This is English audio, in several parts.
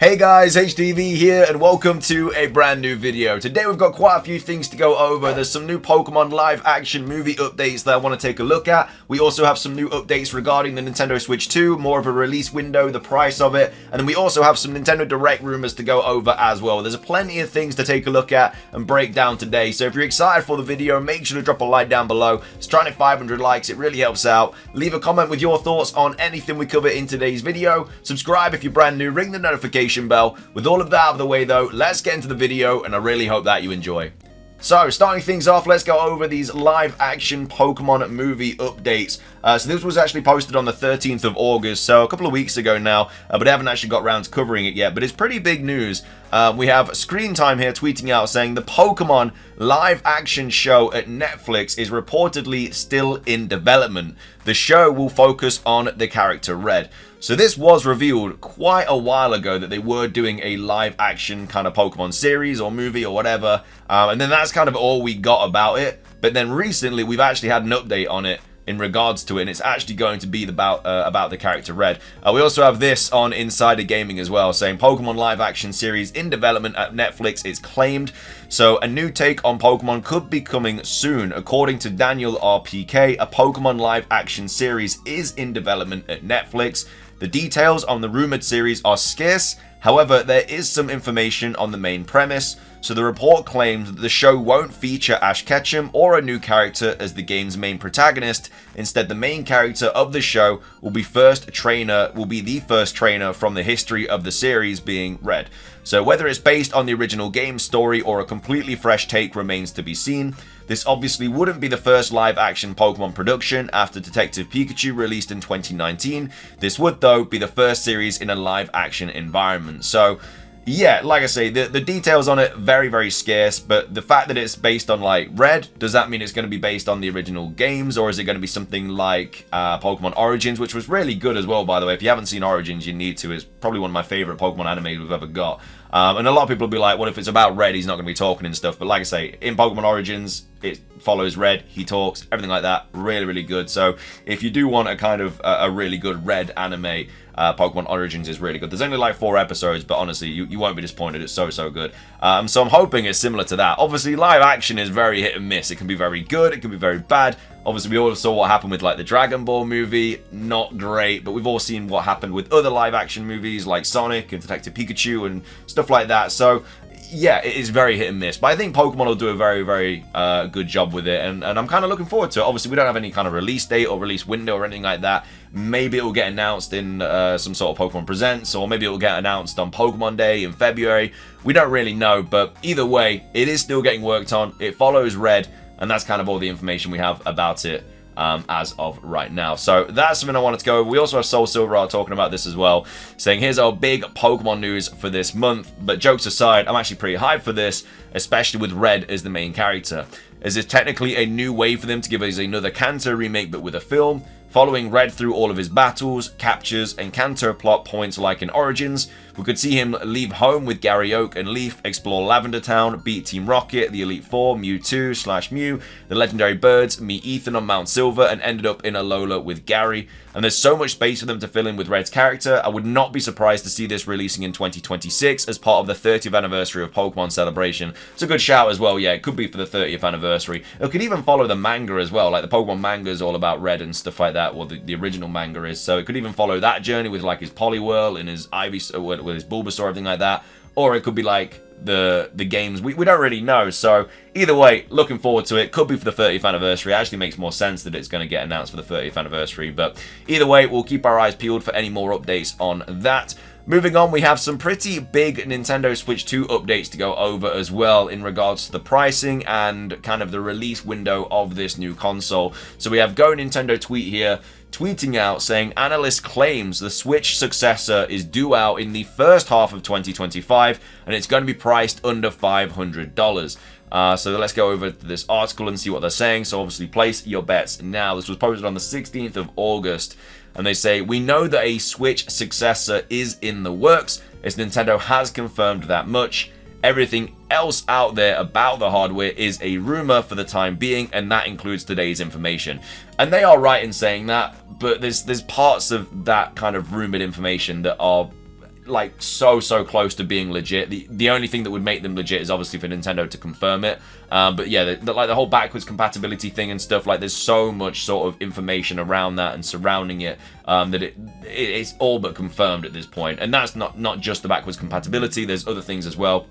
Hey guys, HDV here and welcome to a brand new video. Today we've got quite a few things to go over. There's some new Pokemon live action movie updates that I want to take a look at. We also have some new updates regarding the Nintendo Switch 2, more of a release window, the price of it, and then we also have some Nintendo Direct rumors to go over as well. There's plenty of things to take a look at and break down today, so if you're excited for the video, make sure to drop a like down below. It's trying to hit 500 likes, it really helps out. Leave a comment with your thoughts on anything we cover in today's video. Subscribe if you're brand new, ring the notification bell. With all of that out of the way though, let's get into the video and I really hope that you enjoy. So, starting things off, let's go over these live action Pokemon movie updates. So this was actually posted on the 13th of August, so a couple of weeks ago now, but I haven't actually got around to covering it yet, but it's pretty big news. We have Screen Time here tweeting out saying the Pokemon live action show at Netflix is reportedly still in development. The show will focus on the character Red. So this was revealed quite a while ago that they were doing a live action kind of Pokemon series or movie or whatever, and then that's kind of all we got about it. But then recently we've actually had an update on it in regards to it, and it's actually going to be about the character Red. We also have this on Insider Gaming as well, saying Pokemon live action series in development at Netflix is claimed. So a new take on Pokemon could be coming soon. According to Daniel RPK, a Pokemon live action series is in development at Netflix. The details on the rumored series are scarce, however there is some information on the main premise. So the report claims that the show won't feature Ash Ketchum or a new character as the game's main protagonist. Instead, the main character of the show will be the first trainer from the history of the series, being Red. So whether it's based on the original game story or a completely fresh take remains to be seen. This obviously wouldn't be the first live-action Pokemon production after Detective Pikachu released in 2019. This would, though, be the first series in a live-action environment. So yeah, like I say, the details on it very, very scarce, but the fact that it's based on like Red, does that mean it's going to be based on the original games, or is it going to be something like Pokemon Origins, which was really good as well, by the way. If you haven't seen Origins, you need to. It's probably one of my favorite Pokemon animes we've ever got. And a lot of people will be like, well, if it's about Red, he's not going to be talking and stuff. But like I say, in Pokemon Origins, it follows Red, he talks, everything like that. Really, really good. So if you do want a kind of a really good Red anime, Pokemon Origins is really good. There's only like 4 episodes, but honestly, you won't be disappointed. It's so, so good. So I'm hoping it's similar to that. Obviously, live action is very hit and miss. It can be very good, it can be very bad. Obviously, we all saw what happened with like the Dragon Ball movie. Not great, but we've all seen what happened with other live action movies like Sonic and Detective Pikachu and stuff like that. So yeah, it is very hit and miss, but I think Pokemon will do a very, very good job with it, and I'm kind of looking forward to it. Obviously, we don't have any kind of release date or release window or anything like that. Maybe it will get announced in some sort of Pokemon Presents, or maybe it will get announced on Pokemon Day in February. We don't really know, but either way, it is still getting worked on. It follows Red, and that's kind of all the information we have about it as of right now. So that's something I wanted to go over. We also have Soul Silver talking about this as well, saying here's our big Pokemon news for this month. But jokes aside, I'm actually pretty hyped for this, especially with Red as the main character, as it's technically a new way for them to give us another Kanto remake, but with a film, following Red through all of his battles, captures, and Kanto plot points like in Origins. We could see him leave home with Gary Oak and Leaf, explore Lavender Town, beat Team Rocket, the Elite Four, Mewtwo/Mew, the Legendary Birds, meet Ethan on Mount Silver, and ended up in Alola with Gary. And there's so much space for them to fill in with Red's character. I would not be surprised to see this releasing in 2026 as part of the 30th anniversary of Pokemon Celebration. It's a good shout as well, yeah, it could be for the 30th anniversary. It could even follow the manga as well, like the Pokemon manga is all about Red and stuff like that, well, the original manga is, so it could even follow that journey with like his Poliwhirl and his with his Bulbasaur, everything like that, or it could be like the games. We don't really know, so either way, looking forward to it. Could be for the 30th anniversary. It actually makes more sense that it's going to get announced for the 30th anniversary, but either way, we'll keep our eyes peeled for any more updates on that. Moving on, we have some pretty big Nintendo Switch 2 updates to go over as well in regards to the pricing and kind of the release window of this new console. So we have Go Nintendo tweet here, tweeting out saying analyst claims the Switch successor is due out in the first half of 2025 and it's going to be priced under $500. So let's go over to this article and see what they're saying. So obviously place your bets now. This was posted on the 16th of August. And they say, we know that a Switch successor is in the works, as Nintendo has confirmed that much. Everything else out there about the hardware is a rumor for the time being, and that includes today's information. And they are right in saying that, but there's parts of that kind of rumored information that are like so close to being legit. The only thing that would make them legit is obviously for Nintendo to confirm it. But yeah, like the whole backwards compatibility thing and stuff, like there's so much sort of information around that and surrounding it that it's all but confirmed at this point. And that's not just the backwards compatibility. There's other things as well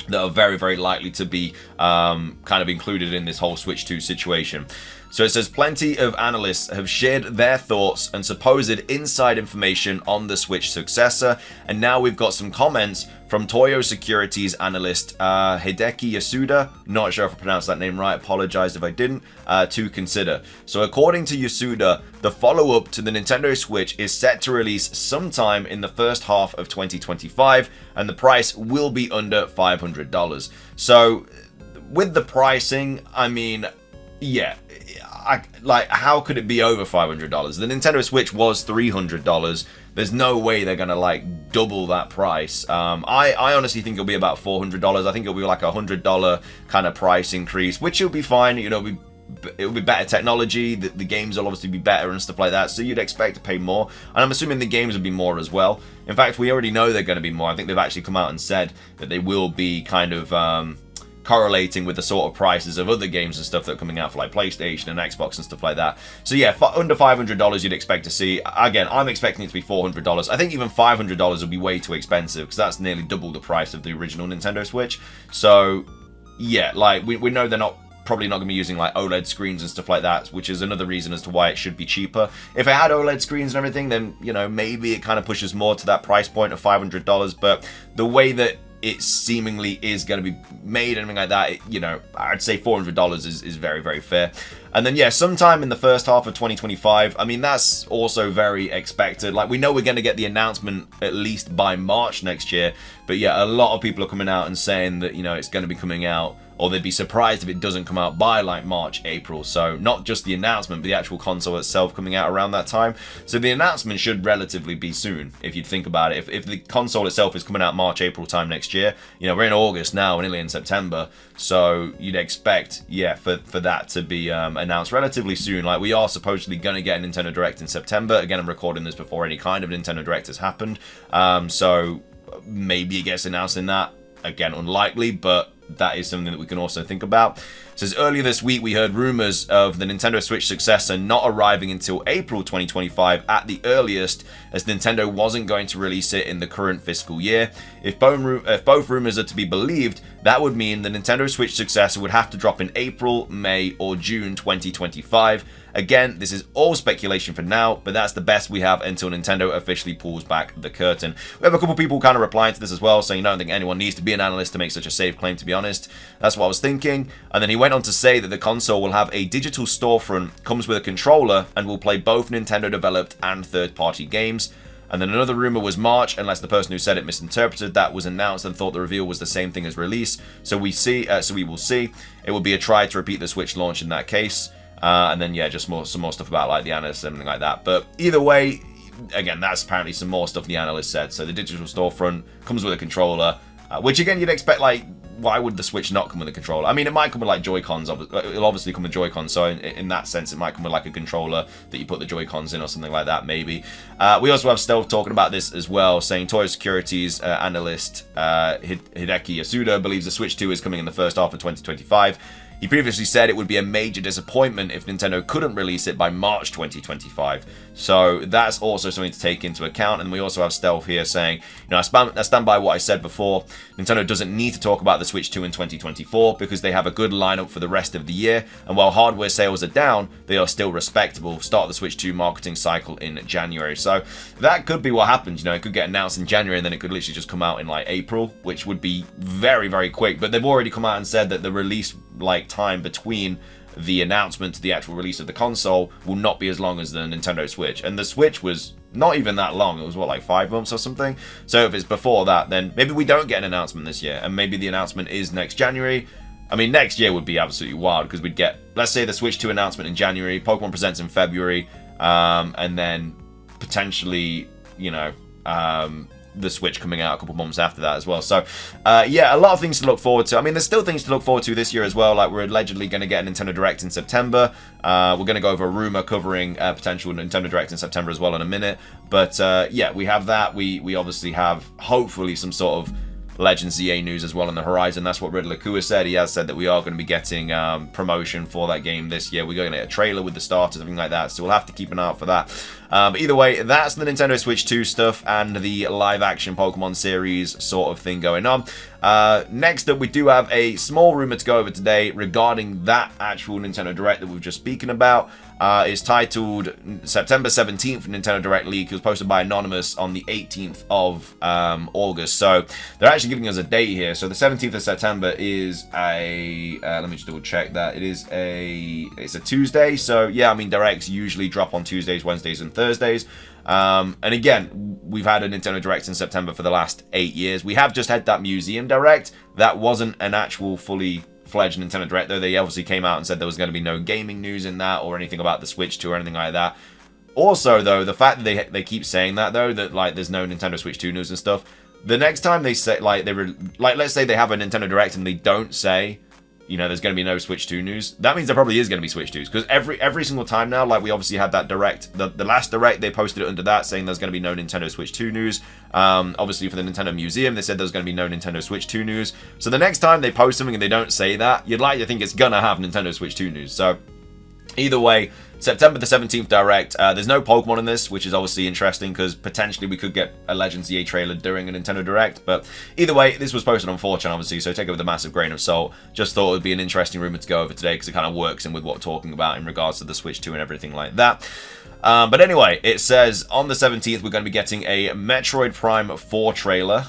that are very likely to be kind of included in this whole Switch 2 situation. So it says plenty of analysts have shared their thoughts and supposed inside information on the Switch successor, and now we've got some comments from Toyo Securities analyst Hideki Yasuda, not sure if I pronounced that name right, apologize if I didn't, to consider. So according to Yasuda, the follow-up to the Nintendo Switch is set to release sometime in the first half of 2025, and the price will be under $500. So with the pricing, I mean, yeah, like how could it be over $500? The Nintendo Switch was $300. There's no way they're gonna like double that price. I honestly think it'll be about $400. I think it'll be like $100 kind of price increase, which will be fine. You know, it'll be better technology. The games will obviously be better and stuff like that. So you'd expect to pay more, and I'm assuming the games will be more as well. In fact, we already know they're going to be more. I think they've actually come out and said that they will be kind of correlating with the sort of prices of other games and stuff that are coming out for like PlayStation and Xbox and stuff like that. So yeah, under $500 you'd expect to see. Again, I'm expecting it to be $400. I think even $500 would be way too expensive because that's nearly double the price of the original Nintendo Switch. So yeah, like we know they're probably not going to be using like OLED screens and stuff like that, which is another reason as to why it should be cheaper. If it had OLED screens and everything, then, you know, maybe it kind of pushes more to that price point of $500, but the way that it seemingly is going to be made and everything like that, you know, I'd say $400 is very fair. And then yeah, sometime in the first half of 2025, I mean, that's also very expected. Like, we know we're going to get the announcement at least by March next year, but yeah, a lot of people are coming out and saying that, you know, it's going to be coming out, or they'd be surprised if it doesn't come out by like March, April. So not just the announcement, but the actual console itself coming out around that time. So the announcement should relatively be soon, if you'd think about it. If the console itself is coming out March, April time next year, you know, we're in August now, we're nearly in September. So you'd expect, yeah, for that to be announced relatively soon. Like, we are supposedly going to get a Nintendo Direct in September. Again, I'm recording this before any kind of Nintendo Direct has happened. So maybe it gets announced in that. Again, unlikely, but that is something that we can also think about. It says, earlier this week we heard rumors of the Nintendo Switch successor not arriving until April 2025 at the earliest, as Nintendo wasn't going to release it in the current fiscal year. If both rumors are to be believed, that would mean the Nintendo Switch successor would have to drop in April, May, or June 2025. Again, this is all speculation for now, but that's the best we have until Nintendo officially pulls back the curtain. We have a couple people kind of replying to this as well, saying, I don't think anyone needs to be an analyst to make such a safe claim, to be honest. That's what I was thinking. And then he went on to say that the console will have a digital storefront, comes with a controller, and will play both Nintendo developed and third-party games. And then another rumor was March, unless the person who said it misinterpreted that, was announced and thought the reveal was the same thing as release. So we will see. It will be a try to repeat the Switch launch in that case. And then yeah, just some more stuff about like the analysts and everything like that. But either way, again, that's apparently some more stuff the analyst said. So the digital storefront comes with a controller, which again you'd expect. Like, why would the Switch not come with a controller? I mean, it might come with like Joy-Cons. It'll obviously come with Joy-Cons, so in that sense, it might come with like a controller that you put the Joy-Cons in or something like that, maybe. We also have Stealth talking about this as well, saying Toyo Securities analyst Hideki Yasuda believes the Switch 2 is coming in the first half of 2025. He previously said it would be a major disappointment if Nintendo couldn't release it by March 2025. So that's also something to take into account. And we also have Stealth here saying, you know, I stand by what I said before. Nintendo doesn't need to talk about the Switch 2 in 2024 because they have a good lineup for the rest of the year. And while hardware sales are down, they are still respectable. Start the Switch 2 marketing cycle in January. So that could be what happens. You know, it could get announced in January and then it could literally just come out in like April, which would be very quick. But they've already come out and said that the release time between the announcement to the actual release of the console will not be as long as the Nintendo Switch. And the Switch was not even that long. It was what, like 5 months or something? So if it's before that, then maybe we don't get an announcement this year, and maybe the announcement is next January. I mean, next year would be absolutely wild, because we'd get, let's say, the Switch 2 announcement in January, Pokemon Presents in February, and then potentially, you know, the Switch coming out a couple months after that as well. So, yeah, a lot of things to look forward to. I mean, there's still things to look forward to this year as well. Like, we're allegedly going to get a Nintendo Direct in September. We're going to go over a rumor covering potential Nintendo Direct in September as well in a minute. But, yeah, we have that. We obviously have, hopefully, some sort of Legends ZA news as well on the horizon. That's what Riddler said. He has said that we are going to be getting promotion for that game this year. We're going to get a trailer with the starters, everything like that. So we'll have to keep an eye out for that. But either way, that's the Nintendo Switch 2 stuff and the live-action Pokemon series sort of thing going on. Next up, we do have a small rumor to go over today regarding that actual Nintendo Direct that we were just speaking about. It's titled September 17th Nintendo Direct leak. It was posted by Anonymous on the 18th of August. So they're actually giving us a date here. So the 17th of September is a, let me just double check that. It's a Tuesday. So yeah, I mean, Directs usually drop on Tuesdays, Wednesdays, and Thursdays. And again, we've had a Nintendo Direct in September for the last 8 years. We have just had that Museum Direct. That wasn't an actual fully fledged Nintendo Direct, though. They obviously came out and said there was going to be no gaming news in that or anything about the Switch 2 or anything like that. Also, though, the fact that they keep saying that, though, that like there's no Nintendo Switch 2 news and stuff, the next time they say, like, let's say they have a Nintendo Direct and they don't say, you know, there's going to be no Switch 2 news, that means there probably is going to be Switch 2s, because every single time now, like, we obviously had that Direct, the last Direct, they posted it under that, saying there's going to be no Nintendo Switch 2 news. Obviously, for the Nintendo Museum, they said there's going to be no Nintendo Switch 2 news. So the next time they post something and they don't say that, you'd like to think it's going to have Nintendo Switch 2 news. So, either way, September the 17th Direct. There's no Pokemon in this, which is obviously interesting because potentially we could get a Legends EA trailer during a Nintendo Direct. But either way, this was posted on 4chan, obviously, so take it with a massive grain of salt. Just thought it would be an interesting rumor to go over today because it kind of works in with what we're talking about in regards to the Switch 2 and everything like that. But anyway, it says on the 17th we're going to be getting a Metroid Prime 4 trailer,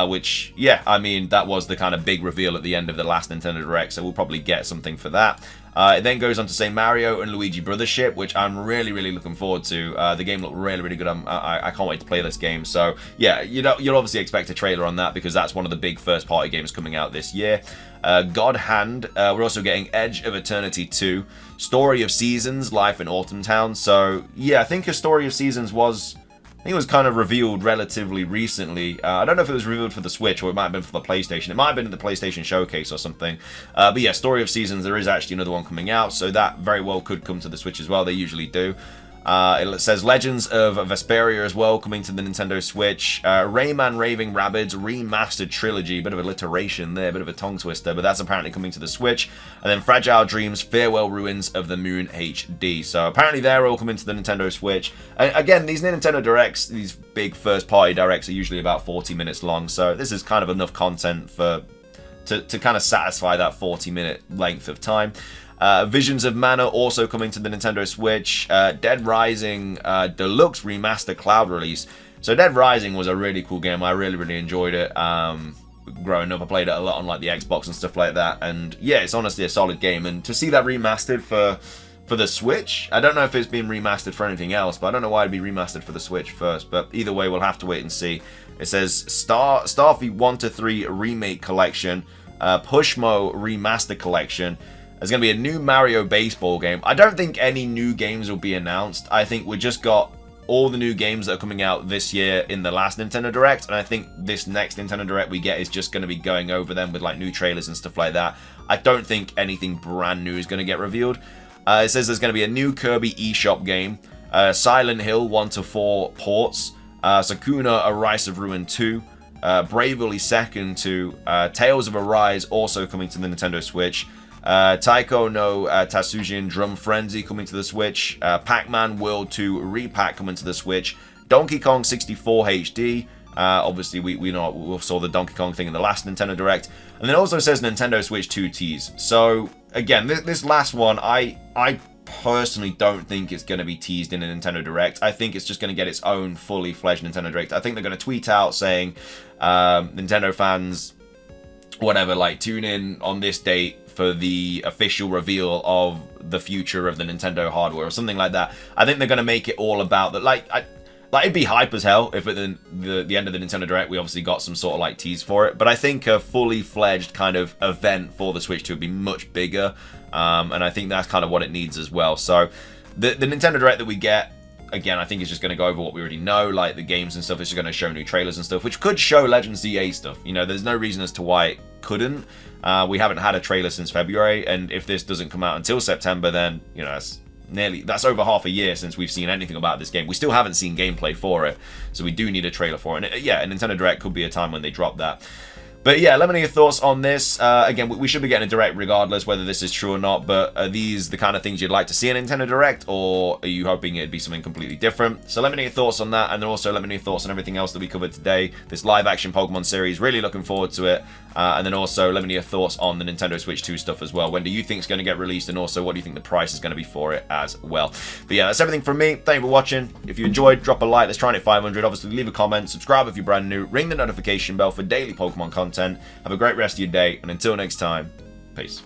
which, yeah, I mean, that was the kind of big reveal at the end of the last Nintendo Direct, so we'll probably get something for that. It then goes on to say Mario and Luigi Brothership, which I'm really, really looking forward to. The game looked really, really good. I can't wait to play this game. So, yeah, you'll obviously expect a trailer on that because that's one of the big first-party games coming out this year. God Hand. We're also getting Edge of Eternity 2. Story of Seasons, Life in Autumn Town. So, yeah, I think a Story of Seasons was... I think it was kind of revealed relatively recently. I don't know if it was revealed for the Switch or it might have been for the PlayStation. It might have been at the PlayStation Showcase or something. But yeah, Story of Seasons, there is actually another one coming out, so that very well could come to the Switch as well. They usually do. It says Legends of Vesperia as well, coming to the Nintendo Switch. Rayman Raving Rabbids Remastered Trilogy. Bit of alliteration there, bit of a tongue twister, but that's apparently coming to the Switch. And then Fragile Dreams Farewell Ruins of the Moon HD. So apparently they're all coming to the Nintendo Switch. And again, these Nintendo Directs, these big first-party Directs, are usually about 40 minutes long, so this is kind of enough content to kind of satisfy that 40-minute length of time. Visions of Mana also coming to the Nintendo Switch. Dead Rising Deluxe Remaster Cloud release. So Dead Rising was a really cool game. I really, really enjoyed it. Growing up, I played it a lot on like the Xbox and stuff like that. And yeah, it's honestly a solid game. And to see that remastered for the Switch, I don't know if it's been remastered for anything else, but I don't know why it'd be remastered for the Switch first. But either way, we'll have to wait and see. It says Starfy 1-3 Remake Collection, Pushmo Remaster Collection. There's going to be a new Mario baseball game. I don't think any new games will be announced. I think we just got all the new games that are coming out this year in the last Nintendo Direct, and I think this next Nintendo Direct we get is just going to be going over them with like new trailers and stuff like that. I don't think anything brand new is going to get revealed. It says there's going to be a new Kirby eShop game, Silent Hill 1-4 ports, Sakuna A Rise of Ruin 2, Bravely Second 2, Tales of Arise also coming to the Nintendo Switch, Taiko no Tatsujin Drum Frenzy coming to the Switch, Pac-Man World 2 Repack coming to the Switch, Donkey Kong 64 HD, obviously we saw the Donkey Kong thing in the last Nintendo Direct, and then also says Nintendo Switch 2 tease. So again, this last one, I personally don't think it's going to be teased in a Nintendo Direct. I think it's just going to get its own fully fledged Nintendo Direct. I think they're going to tweet out saying, Nintendo fans, whatever, like tune in on this date for the official reveal of the future of the Nintendo hardware or something like that. I think they're going to make it all about that. Like it'd be hype as hell if at the end of the Nintendo Direct we obviously got some sort of like tease for it. But I think a fully fledged kind of event for the Switch 2 would be much bigger. And I think that's kind of what it needs as well. So the Nintendo Direct that we get, again, I think it's just going to go over what we already know, like the games and stuff. It's just going to show new trailers and stuff, which could show Legends ZA stuff. You know, there's no reason as to why it couldn't. We haven't had a trailer since February, and if this doesn't come out until September, then, you know, that's over half a year since we've seen anything about this game. We still haven't seen gameplay for it, so we do need a trailer for it. And yeah, a Nintendo Direct could be a time when they drop that. But yeah, let me know your thoughts on this. Again, we should be getting a Direct regardless, whether this is true or not, but are these the kind of things you'd like to see in Nintendo Direct, or are you hoping it'd be something completely different? So let me know your thoughts on that, and then also let me know your thoughts on everything else that we covered today. This live-action Pokemon series, really looking forward to it. And then also let me know your thoughts on the Nintendo Switch 2 stuff as well. When do you think it's going to get released, and also what do you think the price is going to be for it as well? But yeah, that's everything from me. Thank you for watching. If you enjoyed, drop a like. Let's try and hit 500. Obviously, leave a comment, subscribe if you're brand new, ring the notification bell for daily Pokemon content. Have a great rest of your day, and until next time, peace.